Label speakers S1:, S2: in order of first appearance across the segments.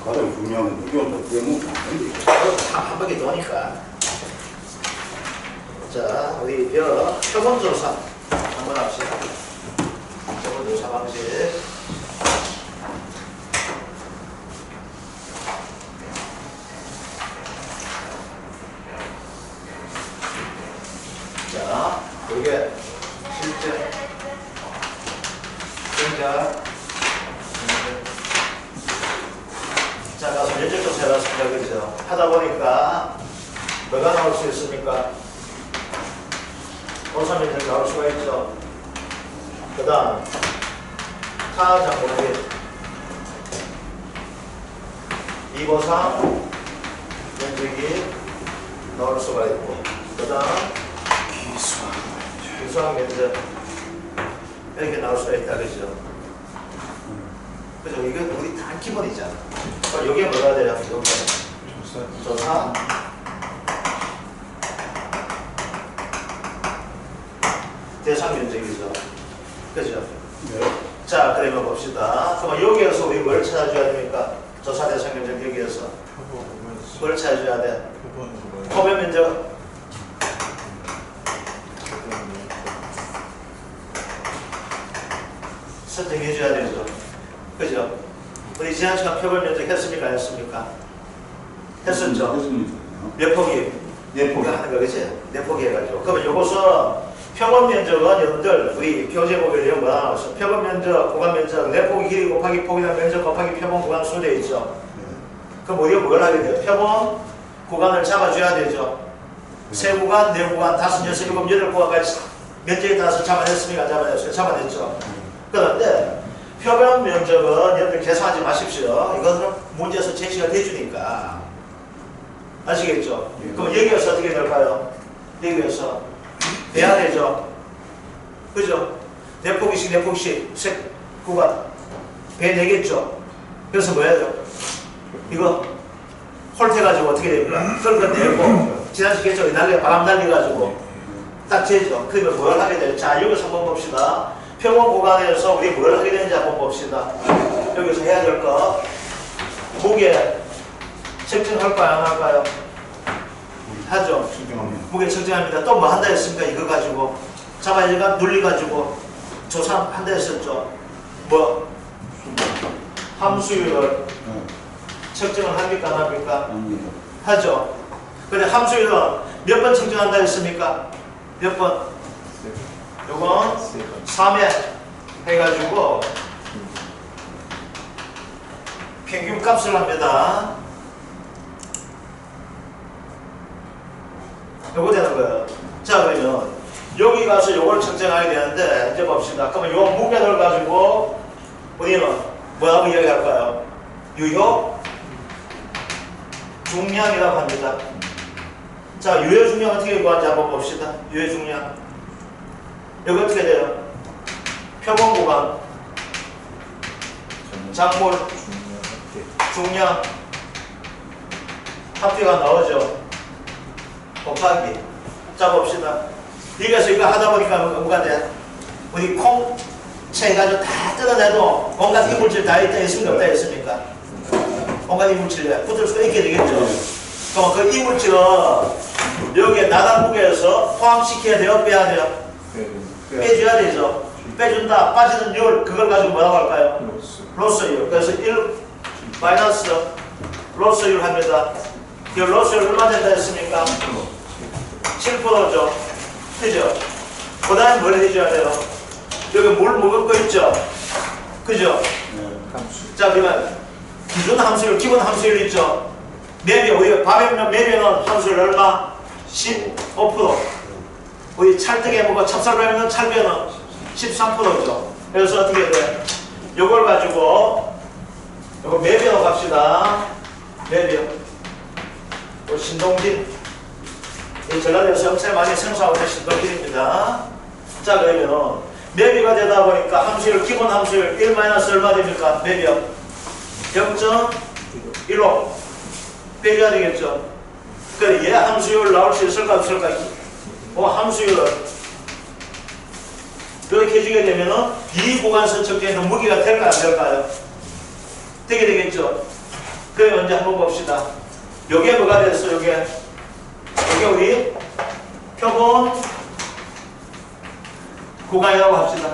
S1: 가장 중요한 건 무게원도 빼먹으면 안 되지.
S2: 한 바퀴 도니까. 자, 우리 표본조사 한번 합시다. 표본조사 방식. 자, 이게 실제 자, 가서 면접조사 해봤습니다. 그죠? 하다 보니까 뭐가 나올 수 있습니까? 본사 면접 나올 수가 있죠. 그 다음 타장고리 2보상 면적이 나올 수가 있고, 그 다음 기수학 면접 이렇게 나올 수가 있다. 그죠? 그죠? 이게 우리 다 기본이잖아. 여기에 뭐가 돼요? 여기 조사 대상 면적이죠. 그죠?
S1: 네.
S2: 자, 그러면 봅시다. 그럼 여기에서 우리 뭘 찾아줘야 됩니까? 조사 대상 면적 여기에서 뭘 찾아줘야 돼? 표본 면적 선택해줘야 되죠. 그죠? 우리 지난 시간 표본 면적 했습니까? 안 했습니까? 했었죠? 몇 폭이?
S1: 네 폭이
S2: 하는 거, 그치? 네 폭이 해가지고. 그러면 요것은 표본 면적은 여러분들 우리 교재보기를 이런 거 나와서 표본 면적, 구간 면적, 네 폭이 길이 곱하기 폭이나 면적 곱하기 표본 구간 수 되어 있죠. 그럼 우리가 뭘 하게 돼요? 표본 구간을 잡아줘야 되죠. 세 구간, 네 구간, 다섯, 여섯, 일곱, 여덟 구간까지 면적에 따라서 잡아냈습니까? 안 잡아냈어요? 잡아냈죠. 그런데 표본 면적은 여러분들 계산하지 마십시오. 이것은 문제에서 제시가 돼주니까. 아시겠죠? 그럼 여기에서 어떻게 될까요? 여기에서 돼야 되죠. 그죠? 네 폭이씩, 네 폭이씩, 세 구간 배 내겠죠. 그래서 뭐 해야죠? 이거 홀태가지고 어떻게 됩니까? 긁어내고 지난시겠죠? 날개 바람 날려가지고 딱 재죠. 그러면 뭘 하게 돼요? 자, 여기서 한번 봅시다. 표본 구간에서 우리 뭘 하게 되는지 한번 봅시다. 여기서 해야 될 거 무게 측정할까요? 안 할까요? 하죠. 무게 측정합니다. 또 뭐 한다 했습니까? 이거 가지고 잡아야지가 눌리가지고 조사한다 했었죠. 뭐 함수율을 측정을 합니까? 안 합니까? 하죠. 근데 함수율은 몇 번 측정한다 했습니까? 몇 번? 요건 3회 해가지고 평균 값을 합니다. 요거 되는 거예요. 자, 그러면 여기 가서 요걸 측정해야 되는데 이제 봅시다. 그러면 요 무게를 가지고 우리는 뭐라고 이야기할까요? 유효 중량이라고 합니다. 자, 유효 중량 어떻게 구하는지 한번 봅시다. 유효 중량 여기 어떻게 돼요? 표본 구간 작물 중량 합계가 나오죠. 곱하기. 자, 봅시다. 여기서 이거 하다 보니까 뭐가 돼? 우리 콩채 해가지고 다 뜯어내도 온갖 이물질 다 있다 했습니까? 없다 했습니까? 온갖 이물질에 붙을 수가 있게 되겠죠. 그럼 그 이물질은 여기에 나단 무게에서 포함시켜야 돼요? 빼야 돼요? 빼줘야 되죠. 빼준다. 빠지는 율, 그걸 가지고 뭐라고 할까요? 로스율. 그래서 1 마이너스 로스율 합니다. 이 로스율 얼마 된다 했습니까? 7%죠. 그죠? 그 다음에 뭘 해줘야 돼요? 여기 물 먹을 거 있죠? 그죠? 자, 그러면 기준 함수율, 기본 함수율 있죠? 매秒, 우리 밥에 먹는 매秒는 함수율 얼마? 15%. 우리 찰떡에 먹고 찹쌀밥에 먹는 찰배는 13%죠. 그래서 어떻게 돼? 요걸 가지고 요거 매秒갑시다. 매秒. 신동진. 이 전라도에서 엄청 많이 생산하고 있는 신동진입니다. 자, 그러면 매비가 되다 보니까 함수율, 기본 함수율 1 마이너스 얼마 됩니까? 매秒 0.15 빼줘야 되겠죠. 그래, 얘 함수율 나올 수 있을까 없을까? 함수율을 이렇게 해주게 되면은 이 구간선 측정에는 무게가 될까요 안 될까요? 되게 되겠죠. 그럼 이제 한번 봅시다. 요게 뭐가 됐어? 요게 우리 표본 구간이라고 합시다.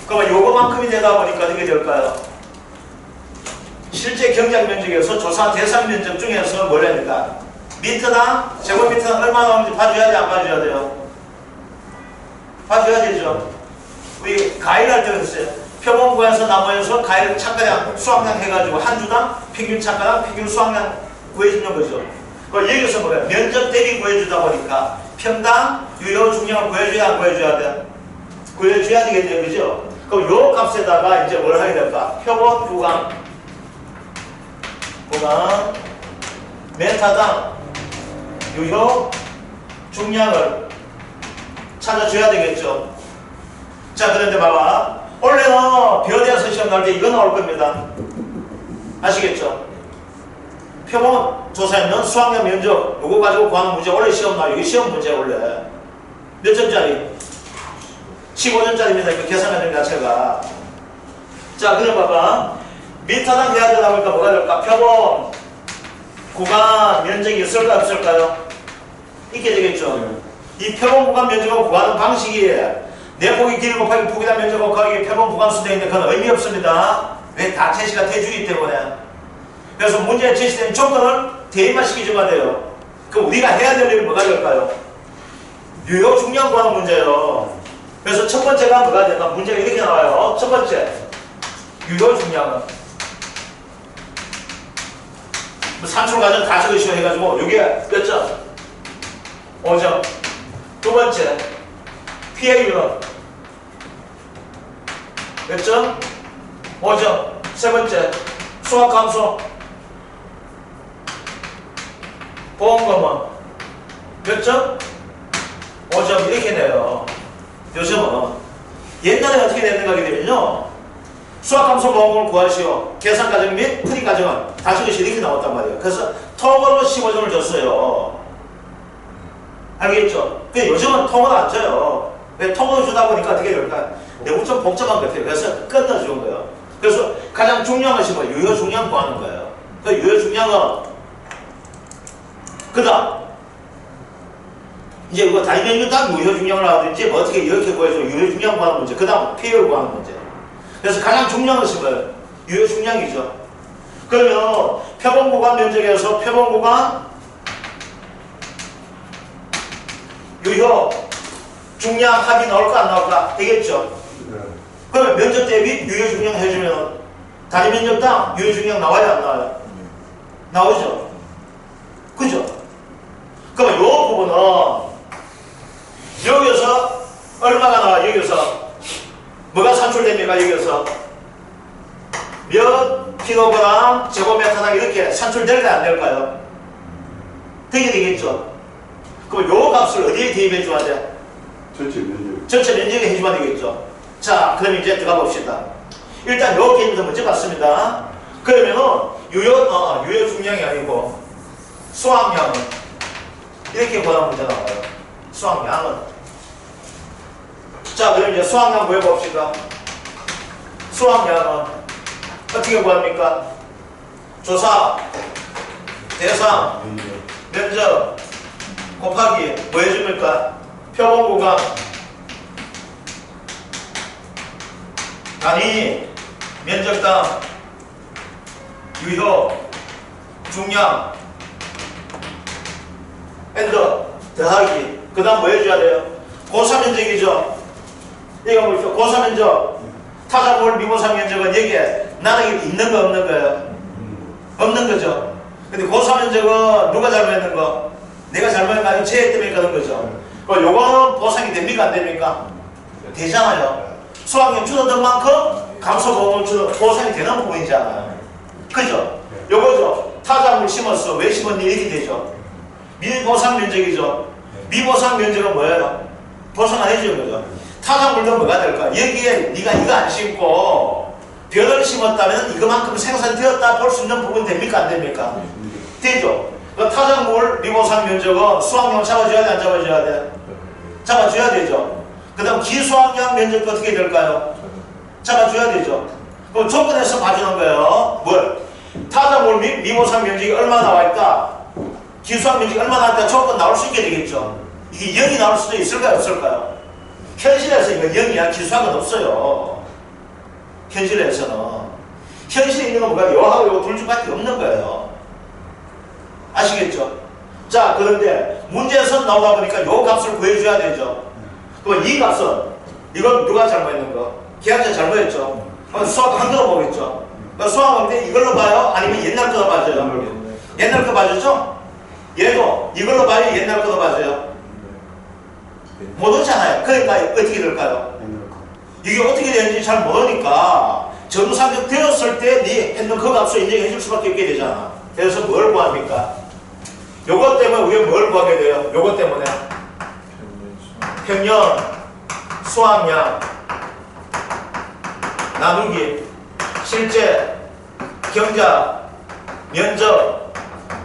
S2: 그러면 요거만큼이 되다 보니까 어떻게 될까요? 실제 경작 면적에서 조사 대상 면적 중에서 뭐라니까 미터당 제곱미터당 얼마 나오는지 봐줘야 돼, 안 봐줘야 돼요? 봐줘야 되죠. 우리 가위를 할 때 했어요. 표본 구간에서 나머에서 가위를 착가량 수확량 해가지고 한 주당 평균 착가량 평균 수확량 구해주는 거죠. 여기서 뭐야? 면적 대비 구해주다 보니까 평당 유효 중량을 구해줘야 안 구해줘야 돼? 구해줘야 되겠네요, 그죠? 그럼 요 값에다가 이제 뭘 하게 될까? 표본 구간 메타당 유효 중량을 찾아줘야 되겠죠. 자, 그런데 봐봐. 원래는 벼대에서 시험 나올 때 이거 나올 겁니다. 아시겠죠? 표본 조사에는 수학량 면적 요거 가지고 구하는 문제 원래 시험 나와요. 이게 시험 문제 원래. 몇 점짜리? 15점짜리입니다. 이거 계산하는 자체가. 자, 그럼 봐봐. 미터당 해야 되다 보니까 뭐가 될까? 표본 구간 면적이 있을까 없을까요? 있게 되겠죠. 이 표본 구간 면적을 구하는 방식이 내폭이 길이 곱하기 폭이다 면적 곱하기 표본 구간 수 되는데 그건 의미 없습니다. 왜? 다 제시가 돼주기 때문에. 그래서 문제에 제시된 조건을 대입만 시키줘야 돼요. 그럼 우리가 해야 될 일이 뭐가 될까요? 유효 중량 구하는 문제예요. 그래서 첫 번째가 뭐가 되나? 문제가 이렇게 나와요. 첫 번째, 유효 중량은 산출 과정 다 적으시오 해가지고 이게 몇 점? 5점. 두 번째, 피해율은 몇 점? 5점. 세 번째, 수학 감소 보험금은 몇 점? 5점. 이렇게 돼요. 요즘은 옛날에 어떻게 됐는가 하게 되면요, 수학함수 보험을 구하시오. 계산 과정 및 풀이 과정은 다 적으시 이렇게 나왔단 말이에요. 그래서 통으로 15점을 줬어요. 알겠죠? 근데 요즘은 통으로 안 줘요. 왜? 통으로 주다 보니까 어떻게 될까? 내가 좀 복잡한 것 같아요. 그래서 끝내준 거예요. 그래서 가장 중요한 것이 뭐 유효 중량 구하는 거예요. 그 유효 중량은 그 다음 이제 이거 다니면 딱 유효 중량을 하든지 뭐 어떻게 이렇게 구해서 유효 중량 구하는 문제. 그 다음 피해율 구하는 문제. 그래서 가장 중요한 것이 뭐예요? 유효 중량이죠. 그러면 표본 구간 면적에서 표본 구간 유효 중량 합이 나올까 안 나올까? 되겠죠. 그러면 면적 대비 유효 중량 해주면 단위 면적당 유효 중량 나와요 안 나와요? 나오죠. 그죠? 그러면 이 부분은 여기서 얼마가 나와? 여기서 뭐가 산출됩니까? 여기서 몇 킬로그램 제곱미터당 이렇게 산출될까요? 안 될까요? 되게 되겠죠. 그럼 요 값을 어디에 대입해 줘야 돼?
S1: 전체 면적.
S2: 전체 면적에 해주면 되겠죠. 자, 그럼 이제 들어가 봅시다. 일단 요 개념부터 문제 봤습니다. 그러면은 유효 중량이 아니고 수확량은 이렇게 구하는 문제 나와요. 수확량은. 자, 그럼 이제 수확량 구해봅시다. 수확량은 어떻게 구합니까? 조사 대상 면적 곱하기 뭐 해줍니까? 표본 구간 단위 면적당 유효 중량 엔더 더하기 그 다음 뭐 해줘야 돼요? 고사면적이죠. 이거 보십시오. 고사면적 타자볼 미고사 면적은 여기에 나락이 있는 거 없는 거예요? 없는 거죠. 근데 고사면적은 누가 잘못했는 거? 내가 잘못한 거 아니고 쟤 때문에 그런 거죠. 그럼 요거는 보상이 됩니까 안 됩니까? 되잖아요. 수확량 줄어든 만큼 감소보험을 주는 보상이 되는 부분이잖아요. 그죠? 요거죠. 타작물 심었어. 왜 심었니? 이렇게 되죠. 미보상 면적이죠. 미보상 면적은 뭐예요? 보상 안 해주는 거죠. 타작물도 뭐가 될까? 여기에 네가 이거 안 심고 벼를 심었다면 이거만큼 생산되었다 볼 수 있는 부분 됩니까? 안 됩니까? 되죠. 그 타작물 미보상 면적은 수확량 잡아줘야 돼? 안 잡아줘야 돼? 잡아줘야 되죠. 그 다음 기수확량 면적도 어떻게 될까요? 잡아줘야 되죠. 그럼 조건에서 봐주는 거예요. 뭘? 미모상 면적이 얼마 나와 있다? 기수학 면적이 얼마 나와 있다? 조건 나올 수 있게 되겠죠. 이게 0이 나올 수도 있을까요? 없을까요? 현실에서 이거 0이야. 기수학은 없어요. 현실에서는. 현실에 있는 건 뭐가 요하고 요 둘 중밖에 없는 거예요. 아시겠죠? 자, 그런데 문제에서 나오다 보니까 요 값을 구해줘야 되죠. 그럼 이 값은 이건 누가 잘못했는 거? 계약자 잘못했죠. 수학 한 거로 보겠죠. 수학 할 때 이걸로 봐요? 아니면 옛날 거로 봐줘요? 옛날 거 봐줬죠? 얘도 이걸로 봐요? 옛날 거로 봐줘요? 모르잖아요. 그러니까 어떻게 될까요? 이게 어떻게 되는지 잘 모르니까 정상적 되었을 때 네 했는 그 값을 인정해 줄 수밖에 없게 되잖아. 그래서 뭘 구합니까? 요것 때문에 우리가 뭘 구하게 돼요? 요것 때문에 평년 수학량 나누기 실제 경작 면적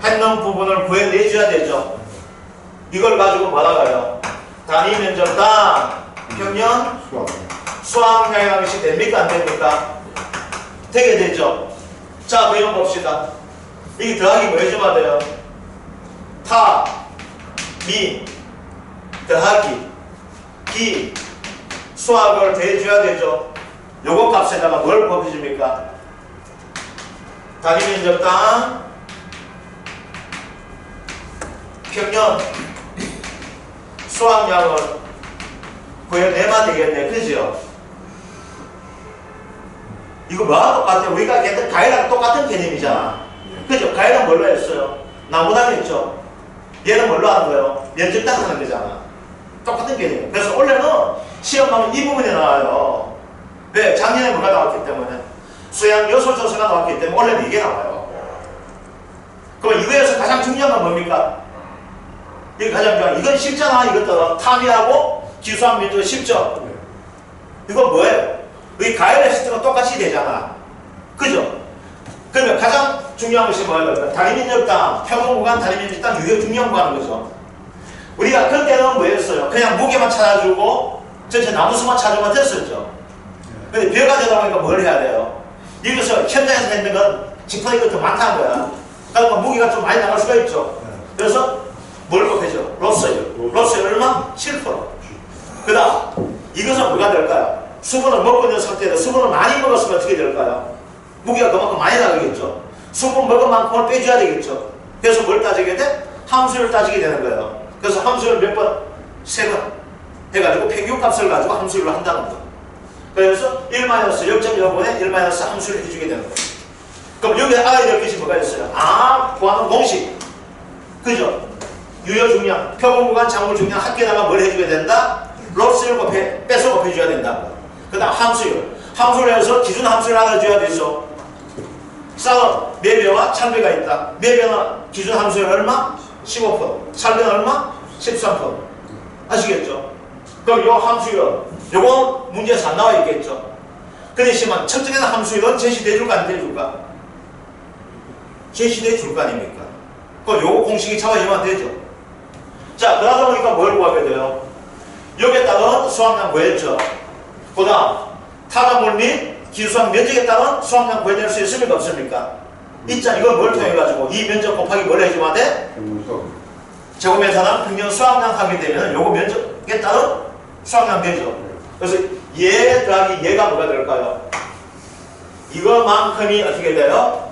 S2: 했는 부분을 구해내줘야 되죠. 이걸 가지고 뭐라고요? 단위 면적당 평년 수학량이 됩니까? 안 됩니까? 되게 되죠. 자, 그럼 봅시다. 이게 더하기 뭐 해줘야 돼요? 타, 미, 더하기, 기, 수학을 대줘야 되죠. 요거 값에다가 뭘 곱해줍니까? 단위 면적당 평년 수학량을 구해내면 되겠네. 그죠? 이거 뭐하고 똑같아요? 우리가 걔들 가해랑 똑같은 개념이잖아. 그죠? 가해는 뭘로 했어요? 나무당 했죠? 얘는 뭘로 하는 거예요? 면적당 하는 거잖아. 똑같은 개념이에요. 그래서 원래는 시험 나오면 이 부분이 나와요. 왜? 작년에 뭐가 나왔기 때문에 수양 요소조소가 나왔기 때문에 원래는 이게 나와요. 그럼 이거에서 가장 중요한 건 뭡니까? 이게 가장 중요한 이건 쉽잖아. 이것들은 탐이하고 기수학 면적이 쉽죠? 이건 뭐예요? 여기 가해를 했을 때가 똑같이 되잖아. 그죠? 그러면 가장 중요한 것이 뭐예요? 단위 면적당, 평균 구간 단위 면적당 유효 중요한 거 하는 거죠. 우리가 그때는 뭐였어요? 그냥 무게만 찾아주고 전체 나무수만 찾으면 됐었죠. 근데 벼가 되다 보니까 뭘 해야 돼요? 여기서 현장에서 했는 건 지퍼니까 더 많다는 거야. 그러니까 무게가 좀 많이 나갈 수가 있죠. 그래서 뭘 곱해줘? 로스율. 로스율 얼마? 7%. 그 다음 이것은 뭐가 될까요? 수분을 먹고 있는 상태에서 수분을 많이 먹었으면 어떻게 될까요? 무게가 그만큼 많이 나가겠죠. 수분 먹은 만큼을 빼줘야 되겠죠. 그래서 뭘 따지게 돼? 함수를 따지게 되는 거예요. 그래서 함수를 몇 번? 3번 해가지고 평균값을 가지고 함수를 한다는 거. 그래서 1-0.05분의 1- 함수를 해주게 되는 거예요. 그럼 여기 알아야 될 것이 뭐가 있어요? 구하는 공식. 그죠? 유효 중량, 표본 구간, 작물 중량 합계다가 뭘 해주게 된다? 로스를 빼서 곱해줘야 된다. 그 다음 함수율. 함수를 해서 기준 함수를 알아줘야 되죠. 쌀은 매배와 찰배가 있다. 매배는 기준 함수율 얼마? 15%. 찰배는 얼마? 13%. 아시겠죠? 그럼 요 함수율, 요거 문제에서 안 나와 있겠죠? 그 대신만 측정된 함수율은 제시돼 줄까 안 돼줄까? 제시돼 줄 거 아닙니까? 그럼 요거 공식이 잡아지면 되죠. 자, 그러다 보니까 뭘 구하게 돼요? 여기에 따른 수학량 구했죠. 그 다음 타자물 및 기수학 면적에 따른 수학량 구해낼 수 있습니까? 없습니까? 있자. 이걸 뭘 통해 가지고 이 면적 곱하기 뭘 해주면 돼? 제곱면사는 평균 수학량 하게 되면 요거 면적에 따른 수학량 되죠. 그래서 얘 더하기 얘가 뭐가 될까요? 이거만큼이 어떻게 돼요?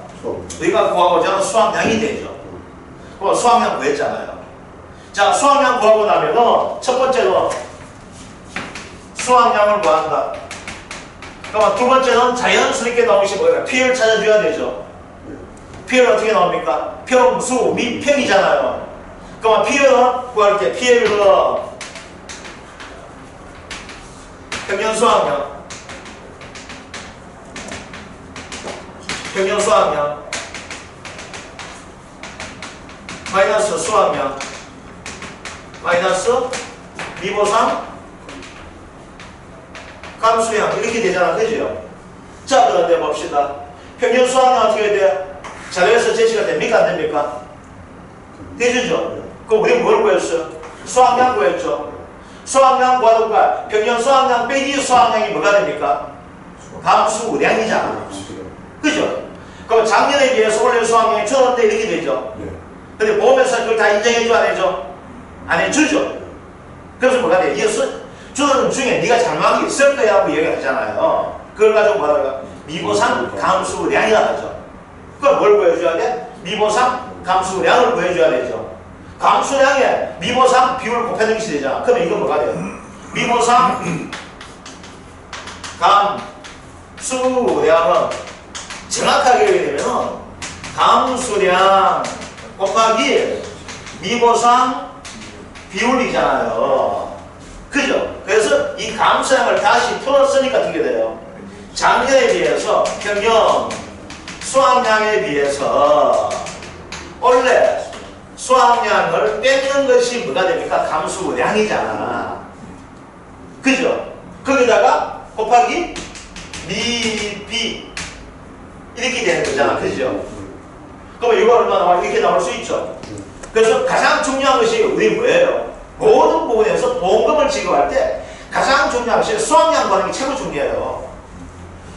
S2: 우리가 구하고자 하는 수학량이 되죠. 그럼 수학량 구했잖아요. 자, 수학량 구하고 나면은 첫 번째로 수학량을 구한다. 그러면 두 번째는 자연스럽게 나오는 것이 뭐예요? P를 찾아줘야 되죠. P를 어떻게 나옵니까? 평수 및 평이잖아요. 그러면 P를 구할 때 P의 평균 수학량, 평균 수학량 마이너스 수학량 마이너스 미보상 감수량 이렇게 되잖아. 그죠? 자, 그런데 봅시다. 평균 수학량 어떻게 돼? 자료에서 제시가 됩니까? 안 됩니까? 되죠? 그럼 우리 뭘 구했어요? 수학량 구했죠? 수학량 구하던가 평균 수학량 빼기 수학량이 뭐가 됩니까? 감수량이잖아. 그죠? 그럼 작년에 비해서 올해 수확량이 줄었는데 이렇게 되죠.
S1: 네.
S2: 근데 보험회사 그걸 다 인정해줘 안 해줘? 안 해주죠. 그래서 뭐가 돼? 이게 주는 중에 네가 잘못한 게 있을 거야 하고 얘기를 하잖아요. 그걸 가지고 뭐라 그래요? 미보상 감수량이라 하죠. 그걸 뭘 구해줘야 돼? 미보상 감수량을 구해줘야 되죠. 감수량에 미보상 비율을 곱해주는 것이 되잖아. 그러면 이건 뭐가 돼요? 미보상 감수량은 정확하게 얘기하면 감수량 곱하기 미보상 비율이잖아요. 그죠? 그래서 이 감수량을 다시 풀었으니까 어떻게 돼요? 작년에 비해서 평년 수확량에 비해서 원래 수확량을 뺏는 것이 뭐가 됩니까? 감수량이잖아. 그죠? 거기다가 곱하기 미비 이렇게 되는 거잖아. 그죠? 그럼 이거 얼마 나와? 이렇게 나올 수 있죠. 그래서 가장 중요한 것이 우리 뭐예요? 모든 부분에서 보험금을 지급할 때 가장 중요한 것이 수확량 구하는 게 최고 중요해요.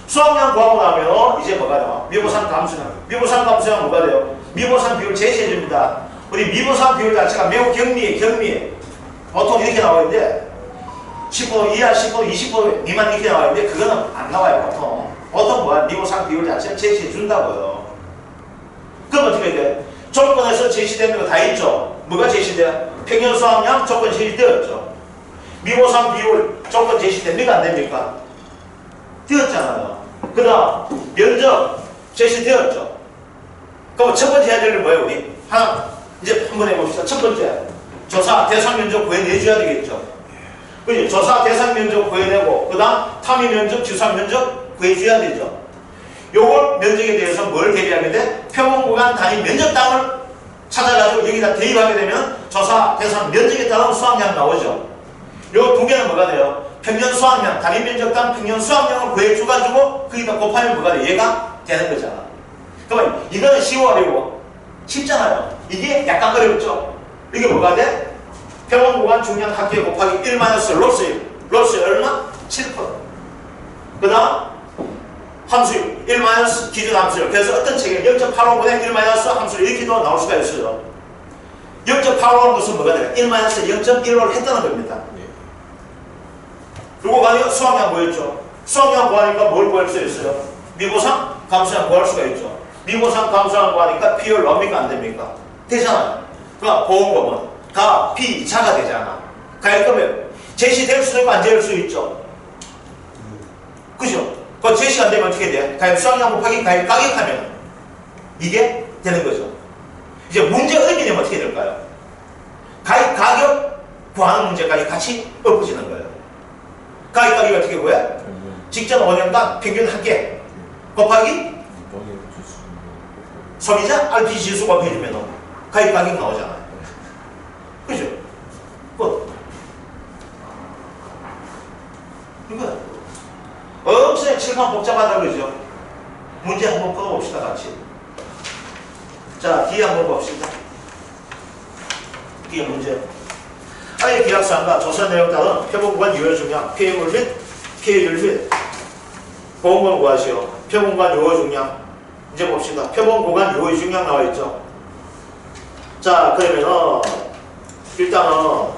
S2: 수확량 구하고 나면 이제 뭐가 나와? 미보상 감수량. 미보상 감수량 뭐가 돼요? 미보상 비율 제시해 줍니다. 우리 미보상 비율 자체가 매우 경미해. 보통 이렇게 나와 있는데 10% 이하 10% 20% 미만 이렇게 나와 있는데 그거는 안 나와요. 보통 뭐야? 미보상 비율 자체를 제시해 준다고요. 그럼 어떻게 돼? 조건에서 제시되는 거 다 있죠. 뭐가 제시돼? 평년 수확량 조건 제시되었죠. 미보상 비율 조건 제시됩니까? 안 됩니까? 되었잖아요. 그 다음 면적 제시되었죠. 그럼 첫 번째 해야 될 일은 뭐예요? 우리 하나 이제 한번 해봅시다. 첫 번째 조사 대상 면적 구해내줘야 되겠죠. 그죠? 조사 대상 면적 구해내고 그 다음 탐의 면적 지수한 면적 구해줘야 되죠. 요걸 면적에 대해서 뭘 대비하게 돼? 표본구간 단위 면적당을 찾아가지고 여기다 대입하게 되면 조사 대상 면적에 따른 수확량 나오죠. 요 두 개는 뭐가 돼요? 평년 수확량, 단위 면적당 평년 수확량을 구해줘가지고 거기다 곱하면 뭐가 돼? 얘가 되는 거잖아. 그러면 이거는 쉬워 어려워? 쉽잖아요. 이게 약간 어렵죠? 이게 뭐가 돼? 표본구간 중량 합계 곱하기 1 로스율 얼마? 7%. 그 다음 함수율 1 기준 함수율. 그래서 어떤 책에 0.85분의 1 함수율 이렇게도 나올 수가 있어요. 0.85는 것은 뭐가 돼요? 1 0.15를 했다는 겁니다. 그리고 만약 수확량 구했죠. 수확량 구하니까 뭘 구할 수 있어요? 미보상 감수량 구할 수가 있죠. 미보상 감수량 구하니까 비율 뭡니까? 안 됩니까? 되잖아요. 그러니까 보험금은 다 비자가 되잖아. 가입금액 제시될 수도 있고 안 될 수 있죠. 그죠? 그 제시가 안 되면 어떻게 돼? 가입 수확량 곱하기 가입 가격하면 이게 되는 거죠. 이제 문제 어렵게 되면 어떻게 될까요? 가입 가격 구하는 문제까지 같이 엎어지는 거예요. 가입 가격이 어떻게 구해? 직전 5년간 평균 합계 곱하기 소비자 RP 지수 곱해주면 가입 가격 나오잖아요. 그죠? 이거 엄청 칠판 복잡하다 그러죠? 문제 한번 풀어봅시다 같이. 자, 뒤에 한번 봅시다. 뒤에 문제. 아예 계약사항과 조사 내용 따른 표본구간 유효 중량, 피해물 및 피해율 및 보험금을 구하시오. 표본구간 유효 중량. 이제 봅시다. 표본구간 유효 중량 나와 있죠. 자, 그러면은 일단은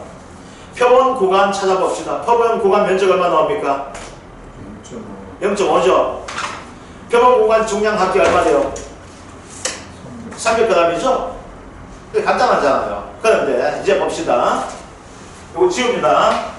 S2: 표본구간 찾아봅시다. 표본구간 면적 얼마 나옵니까? 0.5죠. 표본구간 중량 합계 얼마 돼요? 300g이죠? 간단하잖아요. 그런데 이제 봅시다. 이거 지웁니다.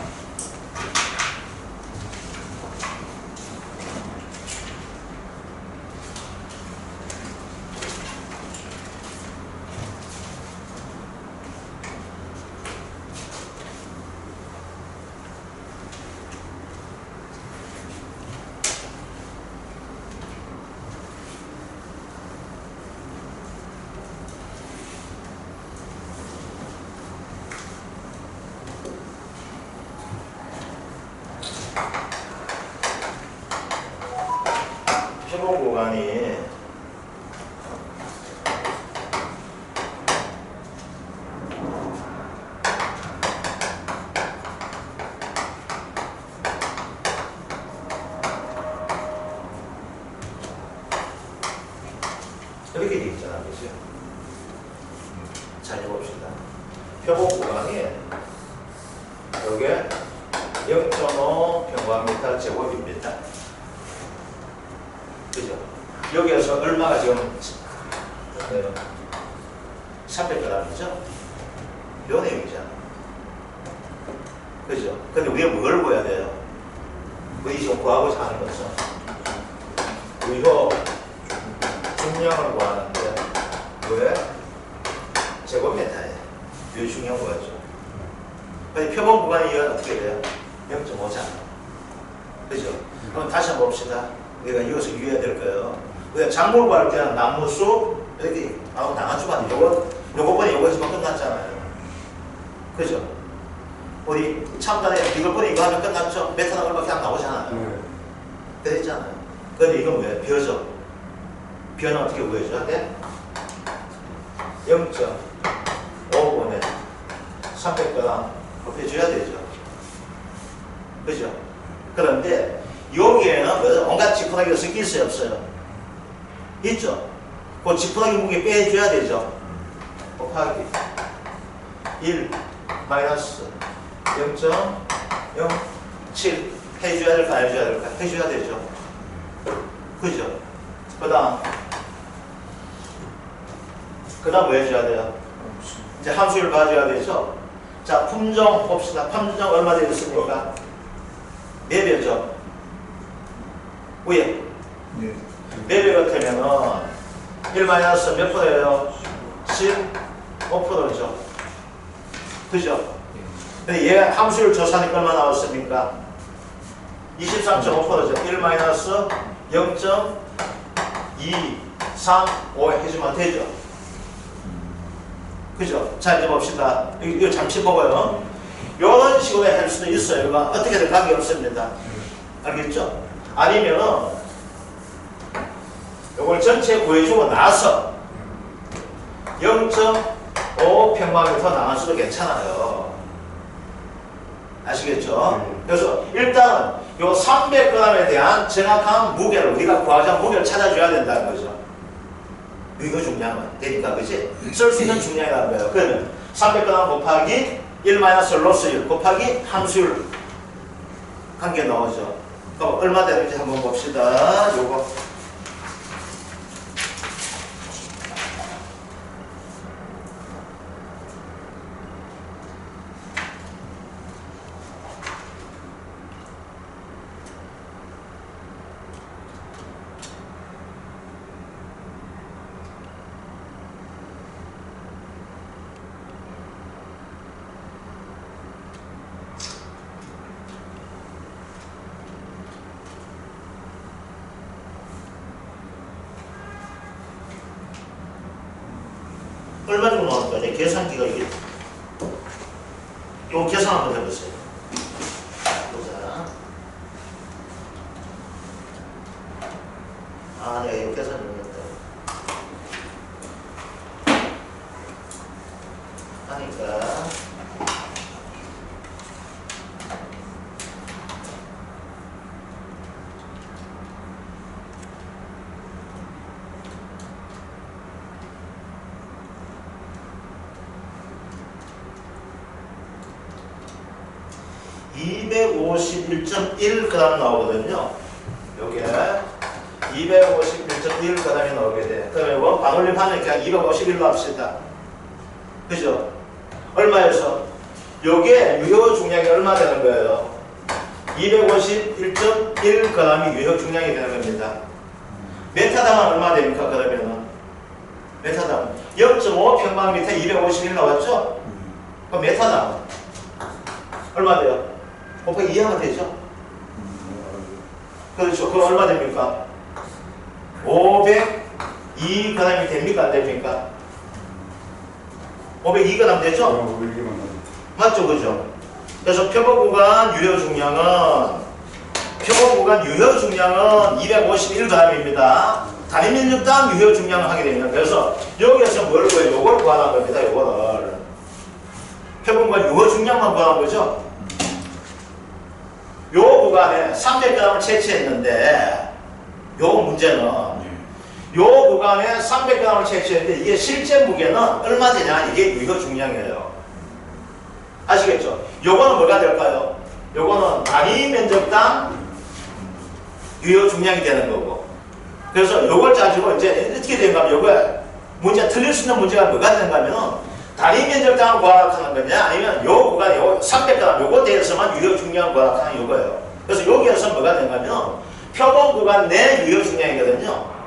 S2: 표본구간이 있잖아, 그죠? 잘 해봅시다. 표본 구간이 여기에 0.5 평방미터 제곱입니다. 그죠? 여기에서 얼마가 지금 300g이죠? 요 내용이잖아. 그죠? 근데 우리가 뭘 구해야 돼요? 우리 지금 구하고자 하는 것은 유효 중량을 구하는데 왜? 제곱미터에 유효 중량 구하죠. 근데 표본 구간이 이건 어떻게 돼요? 0.5잖아. 그죠? 그럼 다시 한번 봅시다. 우리가 이것을 유효해야 될 거예요. 우리가 작물 구할 때는 나무수 이렇게 나눠주면 요거번에 요거지만 끝났잖아요. 그죠? 우리 참단에 이걸번에 이거 하면 끝났죠? 메타나 얼마밖에 안 나오잖아요. 그랬잖아요. 근데 이건 뭐예요? 벼죠. 벼는 어떻게 구해줘야 돼? 0.5분에 300g 곱해줘야 되죠. 그죠? 그런데 여기에는 온갖 지푸라기가 섞여 있어요, 없어요? 있죠? 그 지푸라기 무게 빼줘야 되죠. 곱하기 1 마이너스 0.07 해줘야 될까 안 해줘야 될까? 해줘야 되죠. 그죠? 그 다음 뭐 해줘야 돼요? 이제 함수를 봐줘야 되죠. 자, 품종 봅시다. 품종 얼마 되겠습니까? 4배죠. 위에 4배 같으면은 1 마이너스 몇 프로예요? 15%죠. 그죠? 근데 얘 함수를 조사하니까 얼마 나왔습니까? 23.5%죠. 1 마이너스 0.235 해주면 되죠. 그죠? 자, 이제 봅시다. 이거 잠시 보고요. 이런 식으로 할 수도 있어요. 이거 어떻게든 관계없습니다. 알겠죠? 아니면은 이걸 전체 구해주고 나서 0.5 평방미터 나눠서도 괜찮아요. 아시겠죠? 그래서 일단은 요 300g에 대한 정확한 무게를 우리가 구하자 무게를 찾아줘야 된다는 거죠. 이거 중량은 되니까, 그지? 쓸 수 있는 중량이라는 거예요. 그러면 300g 곱하기 1 마이너스 로스율 곱하기 함수율 관계 나오죠. 그럼 얼마 되는지 한번 봅시다. 요거 얼마 정도 나올 거냐? 계산기가 이게 요 계산 한번 해보세요. 보자. 아, 내가 요 계산 좀 했다. 하니까 251.1g 나오거든요. 여기에 251.1g이 나오게 돼. 그러면 뭐 반올림 하면 그냥 251로 합시다. 그죠? 얼마에서? 요게 유효 중량이 얼마 되는 거예요? 251.1g이 유효 중량이 되는 겁니다. 메타담은 얼마 됩니까? 그러면은 메타담 0.5 평방미터 251 나왔죠? 그럼 메타담 얼마 돼요? 곱하기 2하면 되죠? 그렇죠. 그럼 얼마 됩니까? 502g이 됩니까? 안 됩니까? 502g 되죠? 맞죠? 그죠? 그래서 표본 구간 유효 중량은 251g입니다. 단위 면적당 유효 중량을 하게 됩니다. 그래서 여기에서 뭘 구해요? 요걸 구하는 겁니다. 요거를. 표본 구간 유효 중량만 구하는 거죠? 요 구간에 300g을 채취했는데 요 문제는 요 구간에 300g을 채취했는데 이게 실제 무게는 얼마 되냐? 이게 유효 중량이에요. 아시겠죠? 요거는 뭐가 될까요? 요거는 단위 면적당 유효 중량이 되는 거고. 그래서 요걸 가지고 이제 어떻게 되는가 하면 요거에 문제 틀릴 수 있는 문제가 뭐가 되는가 하면은 단위 면적당을 과학하는 거냐 아니면 요 구간에 요 300g 요거 대해서만 유효 중량을 과학하는 요거예요. 그래서 여기에서 뭐가 되는가 하면 표본 구간 내 유효 중량이거든요.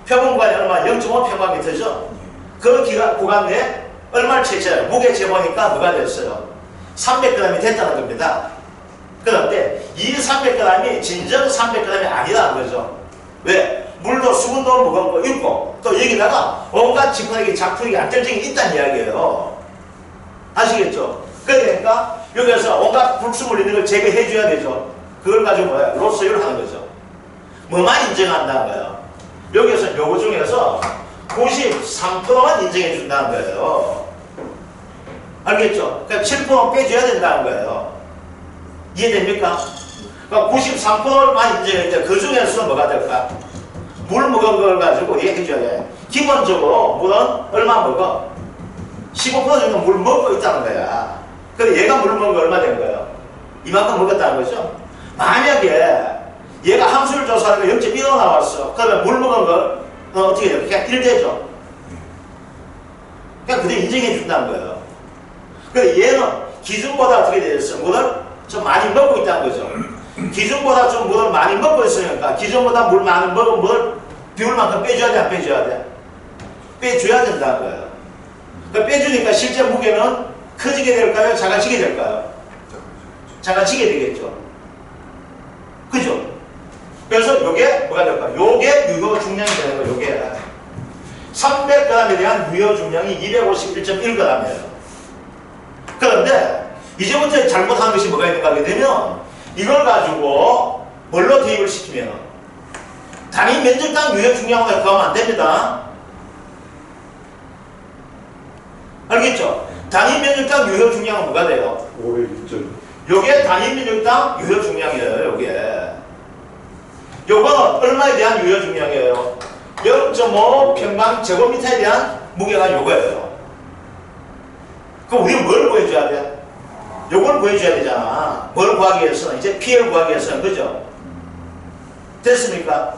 S2: 표본 구간이 얼마? 0.5평방미터죠. 그 구간 내에 얼마를 채취해요? 무게 재보니까 뭐가 됐어요? 300g이 됐다는 겁니다. 그런데 이 300g이 진정 300g이 아니라는 거죠. 왜? 물도 수분도 무거운 거 있고 또 여기다가 온갖 지푸라기 작푸리기 안떨증이 있다는 이야기예요. 아시겠죠? 그러니까 여기에서 온갖 불순물 있는 걸 제거해 줘야 되죠. 그걸 가지고 뭐야? 로스율을 하는 거죠. 뭐만 인정한다는 거예요. 여기에서 요거 중에서 93%만 인정해 준다는 거예요. 알겠죠? 그러니까 7% 빼줘야 된다는 거예요. 이해됩니까? 그러니까 93%만 인정했는데 그 중에서 뭐가 될까? 물 먹은 걸 가지고 얘기해줘야 돼. 기본적으로 물은 얼마 먹어? 15% 정도 물 먹고 있다는 거야. 그래 얘가 물 먹은 거 얼마 된 거예요? 이만큼 먹었다는 거죠? 만약에 얘가 함수를 조사하니까 0.15 나왔어. 그러면 물 먹은 걸 어떻게 돼요? 그냥 1되죠. 그냥 그대로 인정해 준다는 거예요. 그래 얘는 기준보다 어떻게 되었어? 물을 좀 많이 먹고 있다는 거죠. 기준보다 좀 물을 많이 먹고 있으니까 기준보다 물 많이 먹은 물을 비울만큼 빼줘야 돼, 안 빼줘야 돼? 빼줘야 된다는 거예요. 그러니까 빼주니까 실제 무게는 커지게 될까요? 작아지게 될까요? 작아지게 되겠죠. 그죠? 그래서 요게 뭐가 될까요? 요게 유효 중량이 되는 거예요. 요게 300g에 대한 유효 중량이 251.1g이에요. 그런데 이제부터 잘못한 것이 뭐가 있는가 하게 되면 이걸 가지고 뭘로 대입을 시키면 단위 면적당 유효 중량을 구하면 안 됩니다. 알겠죠? 단위 면적당 유효 중량은 뭐가 돼요?
S1: 502점.
S2: 요게 단위 면적당 유효 중량이에요. 요게 요거는 얼마에 대한 유효 중량이에요? 0.5 평방제곱미터에 대한 무게가 요거예요. 그럼 우리는 뭘 구해줘야 돼? 요걸 구해줘야 되잖아. 뭘 구하기 위해서는 이제 PL 구하기 위해서는 그죠? 됐습니까?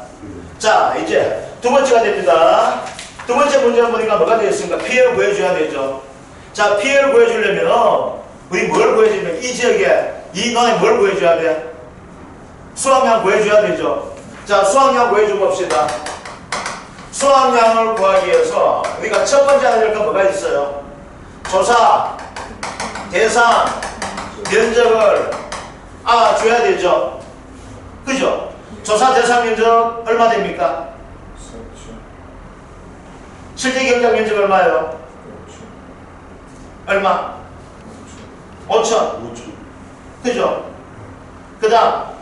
S2: 자 이제 두 번째가 됩니다. 두 번째 문제 보니까 뭐가 되겠습니까? PL 구해줘야 되죠. 자 PL 구해주려면 우리 뭘 구해주면 이 지역에 이 논에 뭘 구해줘야 돼? 수확량 구해줘야 되죠. 자 수확량 구해줘 봅시다. 수확량을 구하기 위해서 우리가 첫 번째 하나 될 건 뭐가 있어요? 조사, 대상, 면적을 알아줘야 되죠. 그죠? 조사 대상 면적 얼마 됩니까? 실제 경작 면적 얼마예요? 얼마? 5천. 그죠? 그 다음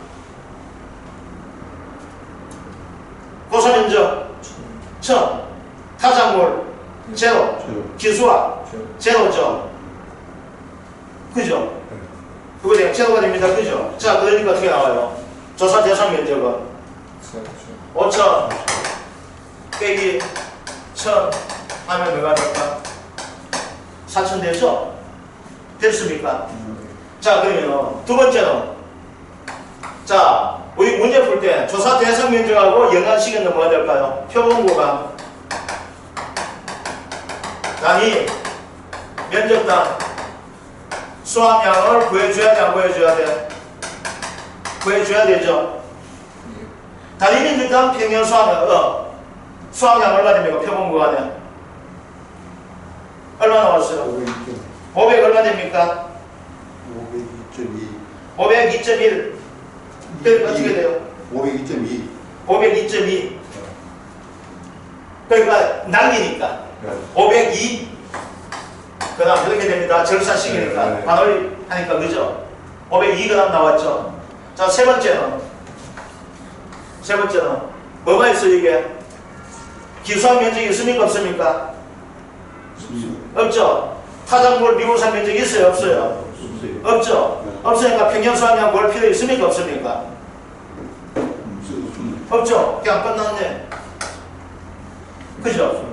S2: 고사 면적 1000. 타작물 제로. 기수화 제로죠. 그죠? 그거 되면 제로가 됩니다. 그죠? 자 그러니까 어떻게 나와요? 조사 대상 면적은 5천 빼기 1000 하면 뭐가 될까? 4000 되죠? 됐습니까? 자 그러면 두 번째는 자 우리 문제 풀 때 조사 대상 면적하고 연관시키는 뭐가 될까요? 표본 구간 단위 면적당 수확량을 구해줘야 돼, 안 구해줘야 돼? 구해줘야 되죠. 단위 면적당 평균 수확량 수확량 얼마 됩니까? 표본 구간에 얼마 나왔어요? 500 얼마 됩니까?
S1: 502.2.
S2: 502.1 그러니까 어떻게 돼요?
S1: 502.2.
S2: 502.2 그러니까 날리니까 502 그 다음 이렇게 됩니다. 절사식이니까 반을 하니까 그죠? 502g 나왔죠? 자 세 번째는 뭐가 있어 이게? 기수한 면적이 있습니까? 없습니까? 없죠? 타작물 미분산 면적이 있어요? 없어요? 없죠? 없으니까 평균 수확량 볼 필요 있습니까? 없습니까? 없죠? 그냥 끝났네. 그죠?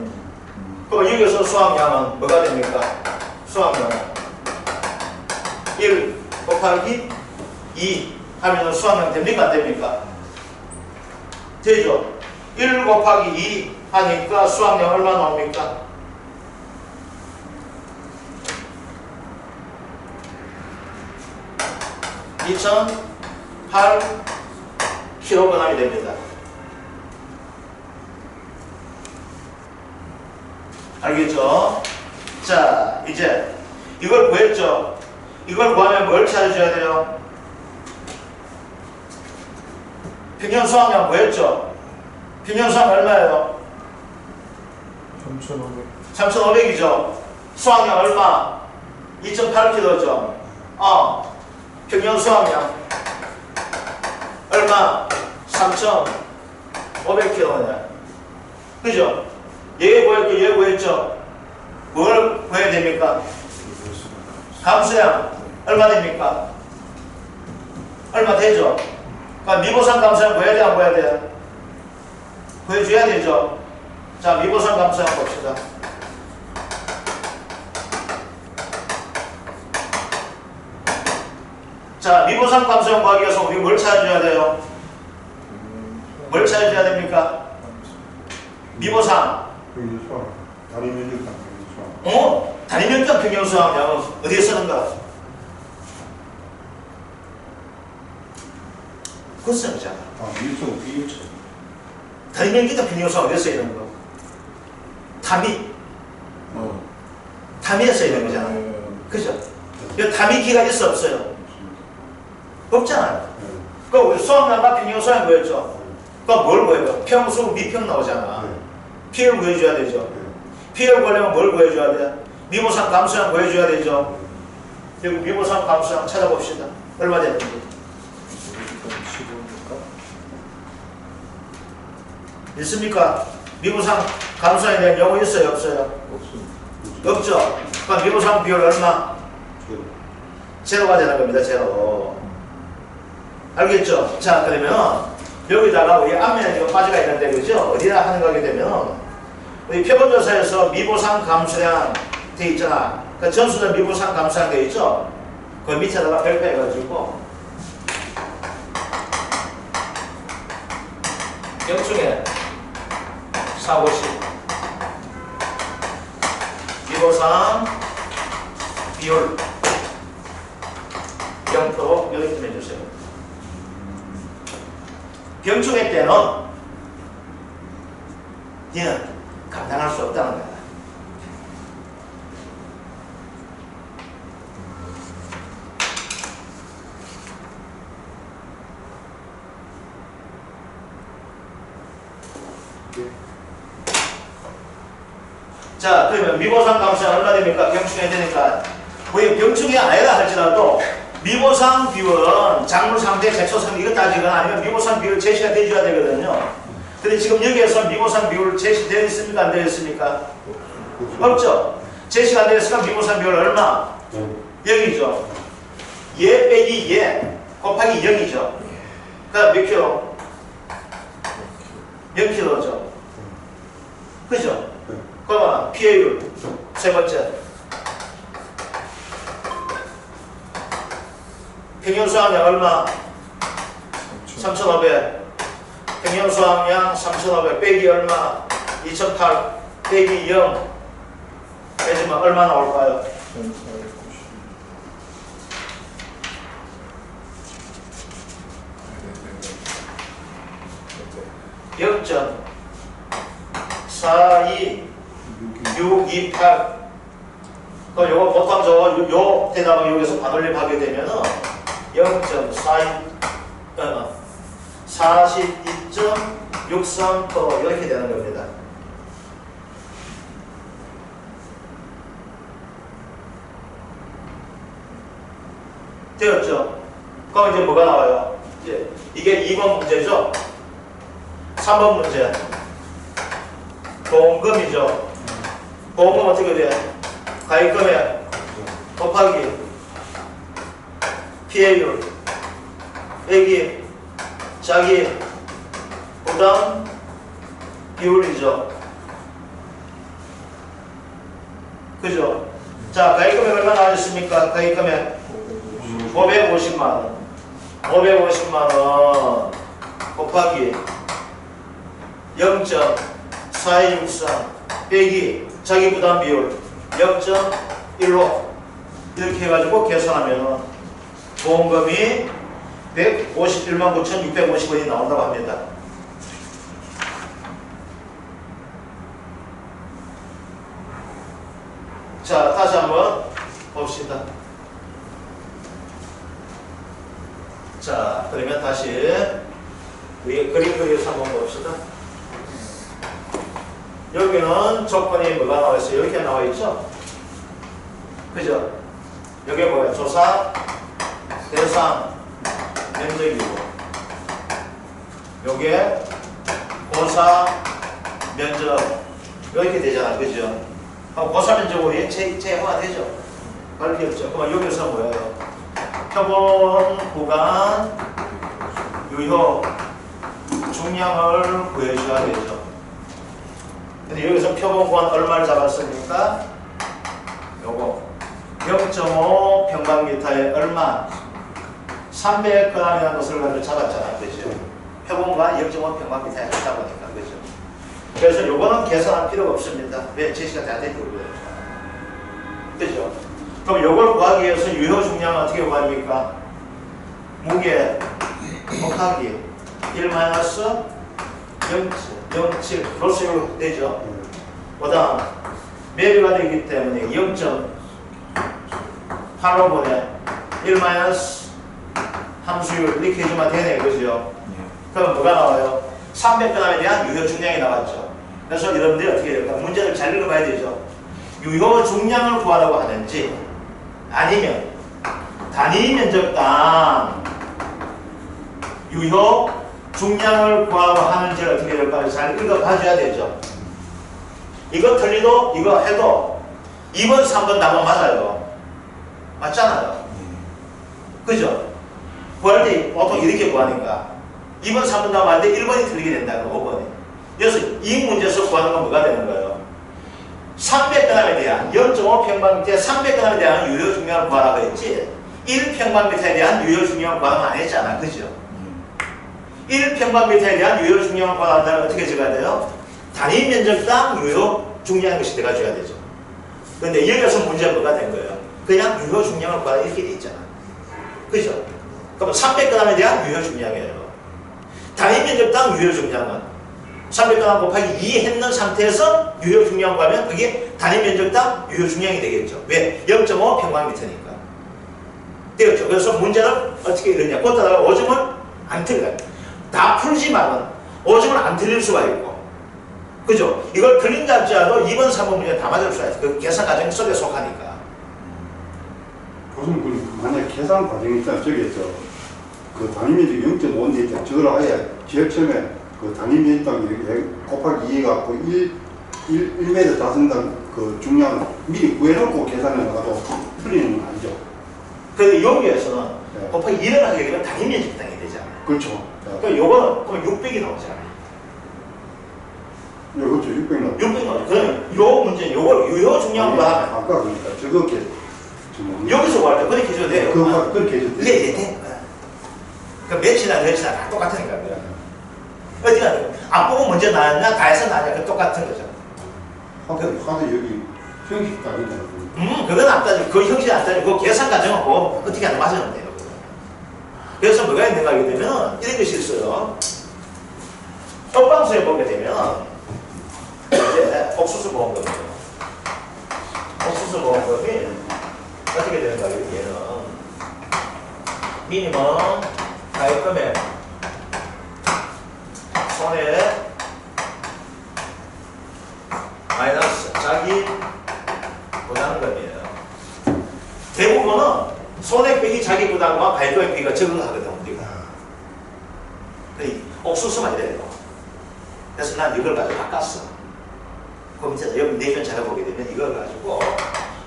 S2: 그럼 여기서 수학량은 뭐가 됩니까? 수학량은 1 곱하기 2 하면 수학량 됩니까? 안 됩니까? 되죠? 1 곱하기 2 하니까 수학량 얼마 나옵니까? 2008 kg이 됩니다. 알겠죠? 자, 이제 이걸 구했죠? 이걸 구하면 뭘 찾아줘야 돼요? 평균 수학량 구했죠? 평균 수학량 얼마예요? 3,500. 3,500이죠? 수학량 얼마? 2.8kg죠? 평균 수학량 얼마? 3,500kg네. 그죠? 얘 구했고 얘 구했죠? 뭘 구해야 됩니까? 감수량 얼마 됩니까? 얼마 되죠? 그러니까 미보상 감수량 구해야 돼? 안 구해야 돼? 구해줘야 되죠? 자, 미보상 감수량 봅시다. 자, 미보상 감수량 구하기 위해서 우리 뭘 찾아줘야 돼요? 뭘 찾아줘야 됩니까? 미보상.
S1: 다리 면적당
S2: 다리 면적 평균 수학량은 어디에 쓰는가? 그거 쓰는 거잖아.
S1: 밀성 비율
S2: 다리 면적 평균 수학량 어디에 쓰이는 거? 다미. 다미에 쓰이는 거잖아. 그죠? 이 다미키가 있어 없어요? 없잖아요. 그럼 우리 수학량과 평균 수학량 뭐였죠? 그럼 뭘 구해요? 평수, 미평 나오잖아. P를 구해줘야 되죠. P를 구하려면 뭘 구해줘야 돼? 미보상 감수량 구해줘야 되죠. 여기 미보상 감수량 찾아봅시다. 얼마 되는지. 있습니까? 미보상 감수량에 대한 용어 있어요? 없어요? 없죠. 그럼 미보상 비율 얼마? 제로가 되는 겁니다. 제로. 알겠죠? 자, 그러면 여기다가 우리 앞면에 지금 빠지가 있는데, 그죠? 어디다 하는 거게 되면 우리 표본조사에서 미보상 감수량 돼 있잖아. 그 전수는 미보상 감수량 돼 있죠? 그 밑에다가 별표해가지고 경중에 450 미보상 비율 0% 여기 좀 해주세요. 병충해 때는 니는 감당할 수 없다는 거야. 자, 그러면 미보상 감수량 얼마 됩니까? 병충해 되니까. 왜 병충해 아니라 할지라도 미보상 비율은 작물 상태, 제초 상태 이거 따지거나 아니면 미보상 비율 제시가 되어줘야 되거든요. 근데 지금 여기에서 미보상 비율 제시되어 있습니까? 안 되어 있습니까? 없죠? 제시가 안 되어 있으니까 미보상 비율 얼마? 0이죠. 얘 빼기 얘 곱하기 0이죠. 그러니까 몇 킬로? 0킬로죠. 그죠? 그러면 피해율 세 번째. 평균 수학량 얼마? 3,500. 평균 수학량 3,500 빼기 얼마? 2,800 빼기 0 빼지면 얼마 나올까요? 0.42628. 그럼 요거 보통 요 대답을 여기서 반올림 하게 되면은 42.63% 이렇게 되는 겁니다. 되었죠? 그럼 이제 뭐가 나와요? 이제 이게 2번 문제죠? 3번 문제. 보험금이죠? 보험금 어떻게 돼? 가입금액 곱하기 피해율 빼기 자기 부담 비율이죠. 그죠? 자, 가입금액 얼마 나와있습니까? 가입금액 550만 원. 550만 원 곱하기 0.4263 빼기 자기 부담 비율 0.15 이렇게 해가지고 계산하면 보험금이 151만 9,650원이 나온다고 합니다. 자, 다시 한번 봅시다. 자, 그러면 다시 우리 그림 그려서 한번 봅시다. 여기는 조건이 뭐가 나와 있어요? 이렇게 나와 있죠? 그죠? 여기 뭐예요? 조사, 대상, 면적이고, 요게 고사, 면적, 이렇게 되잖아. 그죠? 그럼 고사 면적으로 제어가 되죠? 밝혔죠? 그럼 여기서 뭐예요? 표본 구간 유효 중량을 구해줘야 되죠. 근데 여기서 표본 구간 얼마를 잡았습니까? 요거 0.5 평방미터에 얼마? 300g이라는 것을 가지고 잡았잖아. 그죠? 표본 구간 0.5 평방미터에 하다 보니까. 그죠? 그래서 요거는 계산할 필요가 없습니다. 왜? 제시가 다 되는 거예요. 그죠? 그럼 요걸 구하기 위해서 유효 중량은 어떻게 구합니까? 무게 곱하기 1-0.07 그렇죠 되죠. 그 다음 매비가 되기 때문에 0.85분의 1 함수율 이렇게 해주면 되네. 그죠? 그럼 뭐가 나와요? 300g에 대한 유효 중량이 나왔죠. 그래서 여러분들이 어떻게 해요? 문제를 잘 읽어봐야 되죠. 유효 중량을 구하라고 하는지 아니면 단위 면적당 유효 중량을 구하라고 하는지를 어떻게 될까요? 잘 읽어봐줘야 되죠. 이거 틀리도 이거 해도 2번, 3번 답은 맞아요. 맞잖아요. 그죠? 구할 때 보통 이렇게 구하니까 2번, 3번 답은 맞는데 1번이 틀리게 된다는 거, 5번이. 그래서 이 문제에서 구하는 건 뭐가 되는 거예요? 300g에 대한 0.5평방미터에 300g에 대한 유효 중량을 구하라고 했지 1평방미터에 대한 유효 중량을 구하면 안 했잖아. 그죠? 1평방미터에 대한 유효 중량을 구하려면 어떻게 적어야 돼요? 단위 면적당 유효 중량인 것이 돼가줘야 되죠. 그런데 여기서 문제가 뭐가 된 거예요? 그냥 유효 중량을 구하라 이렇게 돼 있잖아. 그죠? 그럼 300g에 대한 유효 중량이에요. 단위 면적당 유효 중량은 300g 곱하기 2 했는 상태에서 유효 중량 구하면 그게 단위 면적당 유효 중량이 되겠죠. 왜? 0.5 평방미터니까. 되겠죠. 그래서 문제는 어떻게 이러냐. 그것다가 오줌을 안 틀려요. 다 풀지만은 오줌을 안 틀릴 수가 있고. 그죠? 이걸 틀린다 할지라도 2번, 3번 문제 다 맞을 수가 있어요. 그 계산 과정 속에 속하니까.
S1: 교수님, 그 만약 계산 과정이 있다면 저기 그 단위 면적 0.5인데 저걸 아예 제일 처음에 그 단위 면적 곱하기 2 해갖고 1m 다승당 그 중량을 미리 구해놓고 계산을 해가도 틀리는 건 아니죠.
S2: 근데 여기에서는 네. 곱하기 2를 하게 되면 단위 면적 당이 되잖아요.
S1: 그렇죠.
S2: 그러니까 요거는 그럼 600이 나오잖아요.
S1: 네, 그렇죠. 600 나오죠.
S2: 600 나오죠. 그러면 요 문제 요걸 유효 중량으로 하면
S1: 아까 그러니까 저렇게
S2: 여기서 구할 때 그렇게 해줘도 돼요.
S1: 그거 그렇게 해줘도 돼요.
S2: 예, 돼. 그러니까 며칠이나 며칠이나 다 똑같으니까. 어디가 안 보고 문제 나왔냐 다 해서 나왔냐 그 똑같은 거죠.
S1: 하도 여기 형식 다르잖아요.
S2: 그건 안 따지고 그 형식 안 따지고 그 계산 과정은 뭐 어떻게 안 맞으면 돼요. 그래서 뭐가 있는가 하게 되면 이런 것이 있어요. 쪽방수에 보게 되면 이제 옥수수 보험금이에요. 옥수수 보험금이 어떻게 되는가 하게 되면 미니멈 가입금액 손해 마이너스 자기 부담금이에요. 대부분은 손해 빼기 자기 부담과 가입금액 비가 적응하거든 우리가. 옥수수만 이래요. 그래서 난 이걸 가지고 바꿨어. 그럼 이제 여기 내년 찾아보게 되면 이걸 가지고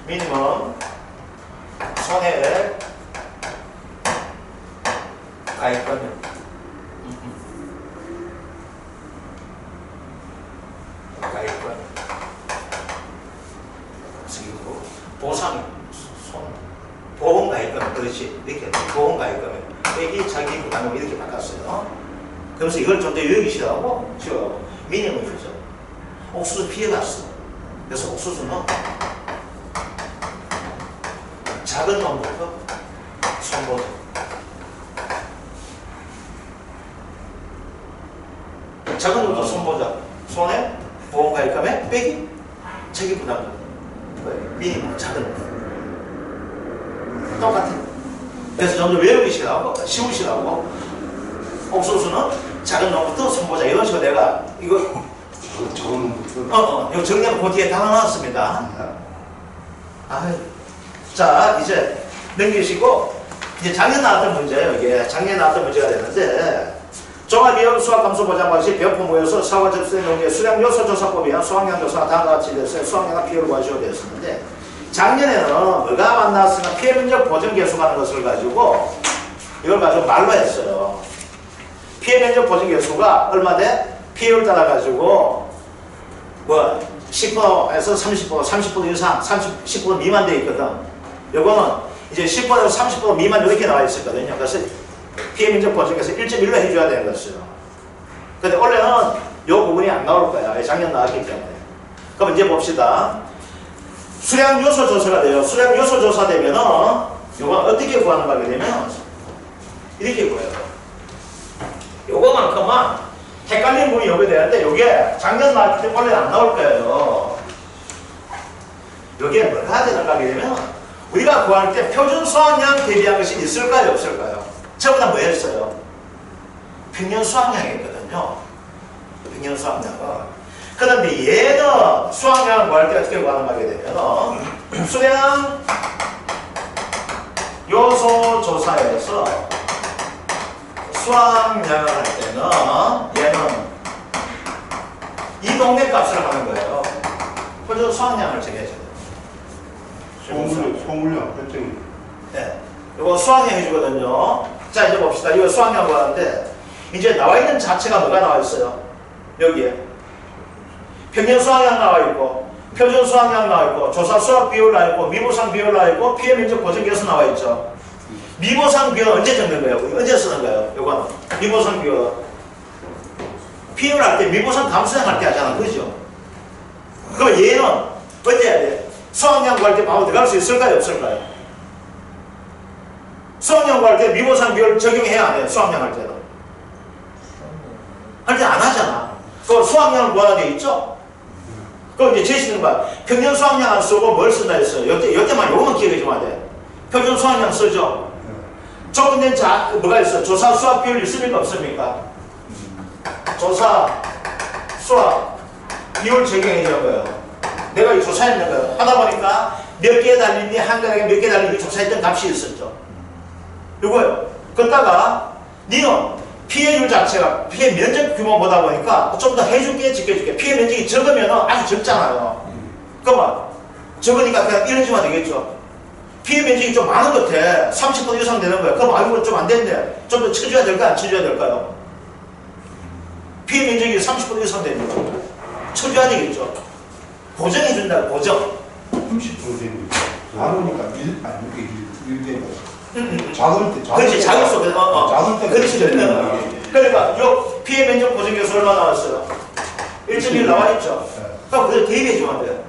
S2: 미니멈 손해 가입금액 저기고 보상이 손 보험가입금 그렇지 이렇게 보험가입금 빼기 자기 부담금 이렇게 바꿨어요. 그래서 이걸 좀 더 여기시라고 지금 미니멈 주죠. 옥수수 피해갔어. 그래서 옥수수는 작은 놈부터 손보자. 작은 놈부터 손보자. 손에 보험가입금에 빼기 자기 부담금 미니멈 작은 놈. 똑같아. 그래서 좀 더 외우시라고 쉬우시라고 옥수수는 작은 놈부터 손보자. 이런 식으로 내가 이거 이거 정리하고 그 뒤에 다 나왔습니다. 자, 이제 넘기시고 이제 작년 나왔던 문제예요. 이게 작년 나왔던 문제가 되는데 종합이형 수학함수 보장 방식 배포 모여서 사과 접수된 농의 수량 요소 조사법에 의한 수학량 조사가 다음과 같이 됐어요. 수학량과 피해를 구하시오 되었었는데 작년에는 뭐가 만났으나 피해 면적 보정 계수라는 것을 가지고 이걸 가지고 말로 했어요. 피해 면적 보정 계수가 얼마 돼? 피해율 따라 가지고 뭐 10%에서 30%, 30% 이상, 10% 미만 돼 있거든. 요거는 이제 10%에서 30% 미만 이렇게 나와 있었거든요. 그래서 피해 면적 보정에서 1.1로 해줘야 되는 것이요. 근데 원래는 요 부분이 안 나올 거야. 작년 나왔기 때문에. 그럼 이제 봅시다. 수량 요소 조사가 돼요. 수량 요소 조사 되면은 요거 어떻게 구하는 거게 되면 이렇게 구해요. 요거만큼만 헷갈리는 부분이 여기 되는데 요게 작년 나왔기 때문에 원래 안 나올 거예요. 요게 뭐가 되는가 하게 되면 우리가 구할 때 표준 수확량 대비한 것이 있을까요? 없을까요? 전부 다 뭐였어요? 평년 수확량이거든요. 평년 수확량은. 그런데 얘는 수확량을 구할 때 어떻게 구하는가 하게 되면 수량 요소 조사에서 수확량을 할 때는 얘는 이 동네 값을 하는 거예요. 그래서 수확량을 정해줘야 돼요.
S1: 소물량 결정.
S2: 네. 이거 수확량 해주거든요. 자, 이제 봅시다. 이거 수확량 구하는데 이제 나와 있는 자체가 뭐가 나와 있어요? 여기에. 평년 수확량 나와 있고, 표준 수확량 나와 있고, 조사 수확 비율 나와 있고, 미보상 비율 나와 있고, 피해 면적 보정 계수 나와 있죠. 미보상 비율은 언제 적는 거예요? 언제 쓰는 거예요? 요거는. 미보상 비율. 피해율 할 때 미보상 감수량 할 때 하잖아. 그죠? 그럼 얘는 언제 해야 돼? 수확량 구할 때 바로 들어갈 수 있을까요? 없을까요? 수확량 구할 때 미보상 비율 적용해야 안 해요? 수확량 할 때는. 할 때 안 하잖아. 그 수확량을 구하는 게 있죠? 그럼 이제 제시는 거야. 평년 수확량 안 쓰고 뭘 쓴다 했어요? 여태만 요거만 기억해 주면 돼. 표준 수확량 쓰죠? 조건된 뭐가 있어요? 조사 수확 비율 있습니까? 없습니까? 조사 수확 비율 적용해 주는 거예요. 내가 이 조사했는 거예요. 하다 보니까 몇 개에 달리니 한 가닥에 몇 개 달리니 조사했던 값이 있었죠. 이거요. 그러다가 니는 피해율 자체가 피해 면적 규모보다 보니까 좀 더 해줄게 지켜줄게. 피해 면적이 적으면 아주 적잖아요. 그러면 적으니까 그냥 이런 식으로 되겠죠. 피해 면적이 좀 많은 것 같아. 30% 이상 되는 거야. 그럼 아이고 좀 안 됐네. 좀 더 쳐줘야 될까요? 안 쳐줘야 될까요? 피해 면적이 30% 이상 되는 거죠. 쳐줘야 되겠죠. 보정해준다. 보정.
S1: 30% 되는 거. 나누니까 1 되는 거. 작을 때,
S2: 그렇지, 작을 수 없어.
S1: 작을 때,
S2: 그렇지, 그러니까 요 피해 면적 보정 계수 얼마 나왔어요? 1.1 나와 있죠. 그럼 그걸 대입해 주면 돼요.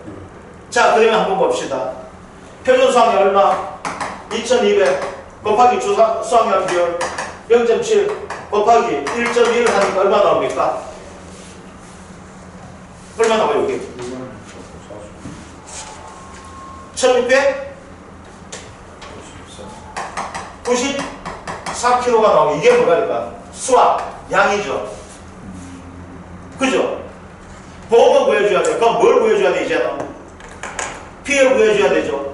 S2: 자, 그러면 한번 봅시다. 표준 수확량 얼마? 2,200 곱하기 주사 수확량 비율 0.7 곱하기 1.1 하니까 얼마 나옵니까? 얼마 나와요, 여기? 1,600 94kg가 나오고 이게 뭐랄까? 수확, 양이죠. 그죠? 보험은 구해줘야 돼. 그럼 뭘 구해줘야 돼, 이제는? 피해를 구해줘야 되죠.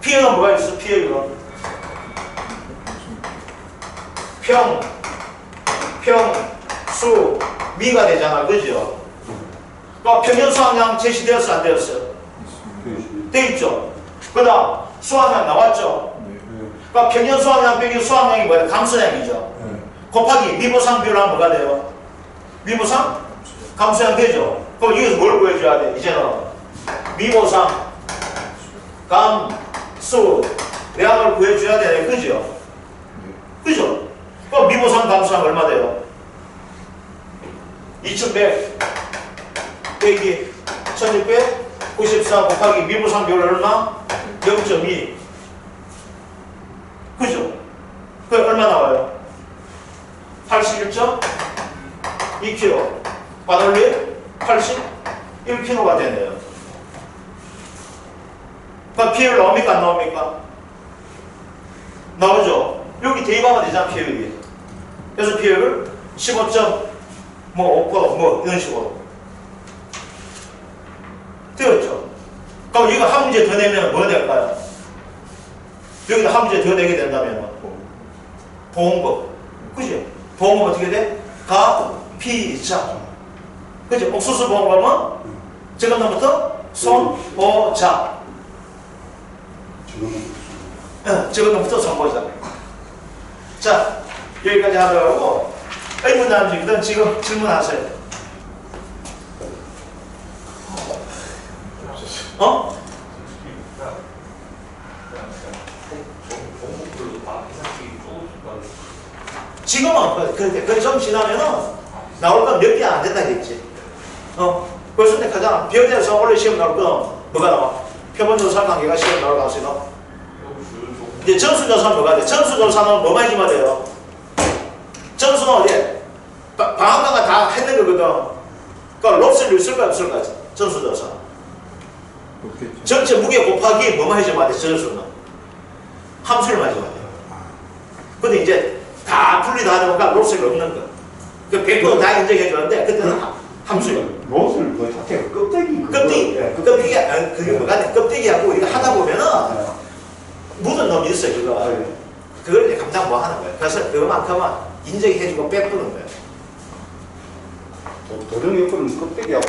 S2: 피해가 뭐가 있어, 피해율은? 수, 미가 되잖아. 그죠? 또 평년 수확량 제시되었어, 안 되었어요? 돼 있죠. 그 다음, 수확량 나왔죠? 그러니까 평년 수확량 빼기 수확량이 뭐예요? 감소량이죠. 곱하기 미보상 비율하면 뭐가 돼요? 미보상? 감소량 되죠. 그럼 여기서 뭘 구해줘야 돼? 이제는 미보상 감수 량을 구해줘야 되네. 그죠? 그죠? 그럼 미분상 감수상 얼마 돼요? 2100 빼기 1694 곱하기 미분상 비율 얼마? 0.2. 그죠? 그 얼마 나와요? 81.2kg. 반올림 81kg가 되네요. 그럼 비율 나옵니까? 안 나옵니까? 나오죠? 여기 대입하면 되잖아, 비율이. 그래서 비율을 15.5% 뭐 이런 식으로. 되었죠? 그럼 이거 한 문제 더 내면 뭐 될까요? 여기다 한 문제 더 내게 된다면 보험법. 그죠? 보험법 어떻게 돼? 가피자. 그죠? 옥수수 보험법은 지금부터 손보자. 지금부터 손보자. 자, 여기까지 하더라고. 의문 나누기든 지금 질문하세요. 어? 지금은 그렇게 좀 지나면은 나올 건 몇 개 안 된다겠지. 벌써 때 가잖아. 비어대에서 원래 시험 나올 건 뭐가 나와? 표본조사 관계가 시험 나올 가능성이 나와. 이제 전수조사는 뭐가 돼? 전수조사는 뭐만 해주면 돼요? 전수는 어디에? 방학과가 다 했는 거거든. 그러니까 롭스를 쓸까 없을까? 전수조사. 전체 무게 곱하기 뭐만 해주면 돼? 전수는. 함수를 해주면 돼요. 근데 이제 다 분리다 하다 보니까 롭스가 없는 거. 그 100% 다 인정해 주는데 그때는 함수요.
S1: 롯을 그 자체가 껍데기.
S2: 껍데기, 그게 뭐가 돼? 껍데기하고 우리가 하다 보면은 묻은 놈이 있어요, 그거. 그걸 이제 감당 뭐 하는 거예요. 그래서 그만큼은 인정해 주고 빼푸는 거예요.
S1: 도덕 요건은 껍데기하고